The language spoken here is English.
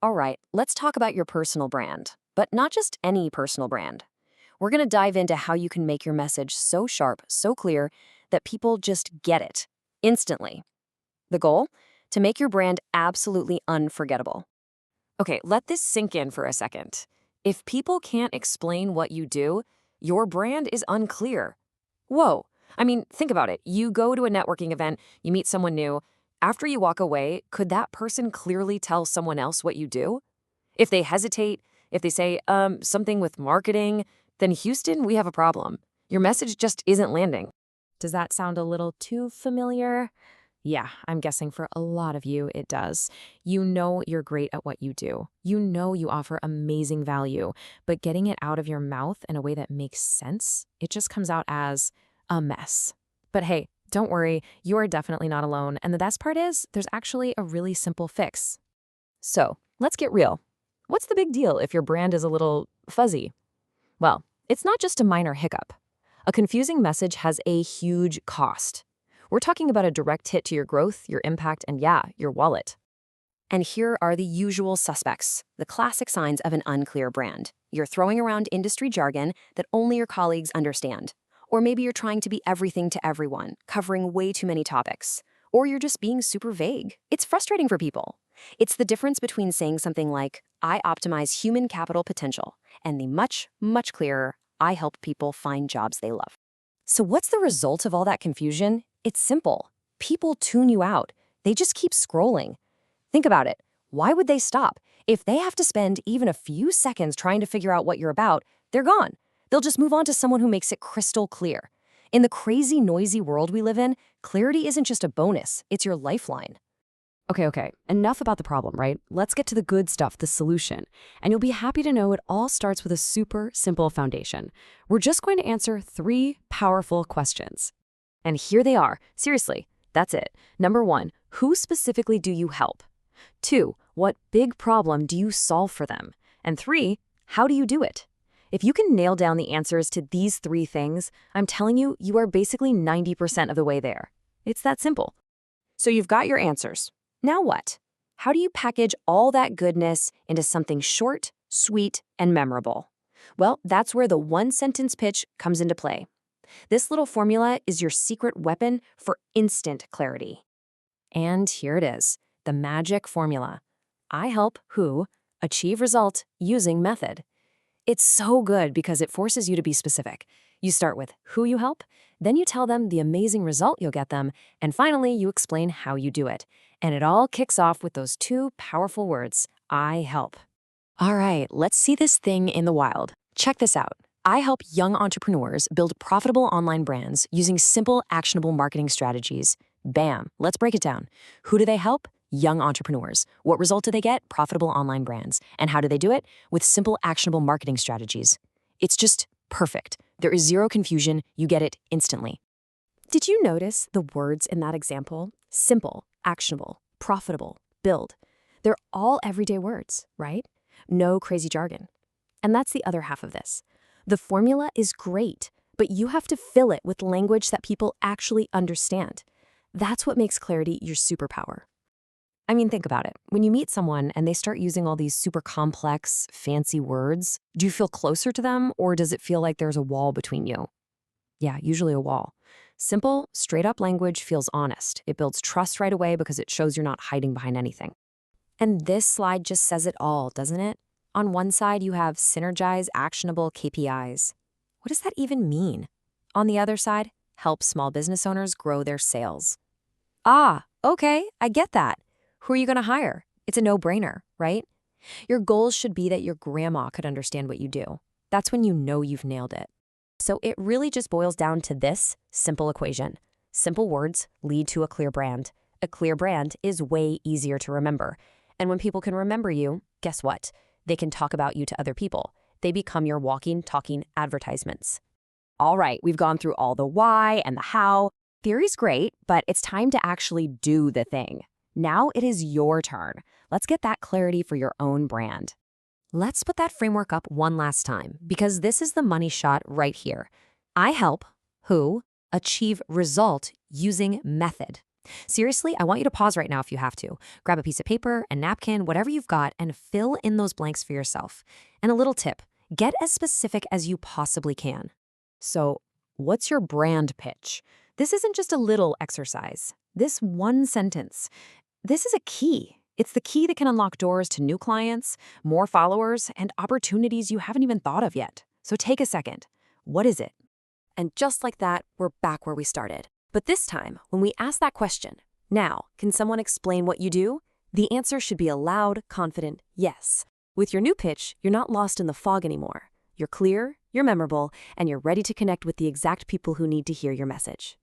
All right, let's talk about your personal brand, but not just any personal brand. We're going to dive into how you can make your message so sharp, so clear, that people just get it instantly. The goal? To make your brand absolutely unforgettable. Okay, let this sink in for a second. If people can't explain what you do, your brand is unclear. Whoa. I mean, think about it. You go to a networking event, you meet someone new. After you walk away, could that person clearly tell someone else what you do? If they hesitate, if they say, something with marketing, then Houston, we have a problem. Your message just isn't landing. Does that sound a little too familiar? Yeah, I'm guessing for a lot of you, it does. You know you're great at what you do. You know you offer amazing value, but getting it out of your mouth in a way that makes sense, it just comes out as a mess. But hey, don't worry, you are definitely not alone. And the best part is, there's actually a really simple fix. So, let's get real. What's the big deal if your brand is a little fuzzy? Well, it's not just a minor hiccup. A confusing message has a huge cost. We're talking about a direct hit to your growth, your impact, and yeah, your wallet. And here are the usual suspects, the classic signs of an unclear brand. You're throwing around industry jargon that only your colleagues understand. Or maybe you're trying to be everything to everyone, covering way too many topics. Or you're just being super vague. It's frustrating for people. It's the difference between saying something like, I optimize human capital potential, and the much, much clearer, I help people find jobs they love. So what's the result of all that confusion? It's simple. People tune you out. They just keep scrolling. Think about it. Why would they stop? If they have to spend even a few seconds trying to figure out what you're about, they're gone. They'll just move on to someone who makes it crystal clear. In the crazy, noisy world we live in, clarity isn't just a bonus, it's your lifeline. Okay, enough about the problem, right? Let's get to the good stuff, the solution. And you'll be happy to know it all starts with a super simple foundation. We're just going to answer 3 powerful questions. And here they are. Seriously, that's it. Number 1, who specifically do you help? 2, what big problem do you solve for them? And 3, how do you do it? If you can nail down the answers to these 3 things, I'm telling you, you are basically 90% of the way there. It's that simple. So you've got your answers. Now what? How do you package all that goodness into something short, sweet, and memorable? Well, that's where the one-sentence pitch comes into play. This little formula is your secret weapon for instant clarity. And here it is, the magic formula. I help who achieve result using method. It's so good because it forces you to be specific. You start with who you help, then you tell them the amazing result you'll get them, and finally you explain how you do it. And it all kicks off with those 2 powerful words, I help. All right, let's see this thing in the wild. Check this out. I help young entrepreneurs build profitable online brands using simple, actionable marketing strategies. Bam, let's break it down. Who do they help? Young entrepreneurs. What result do they get? Profitable online brands. And how do they do it? With simple, actionable marketing strategies. It's just perfect. There is zero confusion. You get it instantly. Did you notice the words in that example? Simple, actionable, profitable, build. They're all everyday words, right? No crazy jargon. And that's the other half of this. The formula is great, but you have to fill it with language that people actually understand. That's what makes clarity your superpower. I mean, think about it. When you meet someone and they start using all these super complex, fancy words, do you feel closer to them, or does it feel like there's a wall between you? Yeah, usually a wall. Simple, straight-up language feels honest. It builds trust right away because it shows you're not hiding behind anything. And this slide just says it all, doesn't it? On one side, you have synergize actionable KPIs. What does that even mean? On the other side, help small business owners grow their sales. Ah, okay, I get that. Who are you going to hire? It's a no-brainer, right? Your goals should be that your grandma could understand what you do. That's when you know you've nailed it. So it really just boils down to this simple equation. Simple words lead to a clear brand. A clear brand is way easier to remember. And when people can remember you, guess what? They can talk about you to other people. They become your walking, talking advertisements. All right, we've gone through all the why and the how. Theory's great, but it's time to actually do the thing. Now it is your turn. Let's get that clarity for your own brand. Let's put that framework up one last time, because this is the money shot right here. I help who achieve result using method. Seriously, I want you to pause right now if you have to. Grab a piece of paper, a napkin, whatever you've got, and fill in those blanks for yourself. And a little tip, get as specific as you possibly can. So, what's your brand pitch? This isn't just a little exercise. This one sentence, this is a key. It's the key that can unlock doors to new clients, more followers, and opportunities you haven't even thought of yet. So take a second. What is it? And just like that, we're back where we started. But this time, when we ask that question, now, can someone explain what you do? The answer should be a loud, confident yes. With your new pitch, you're not lost in the fog anymore. You're clear, you're memorable, and you're ready to connect with the exact people who need to hear your message.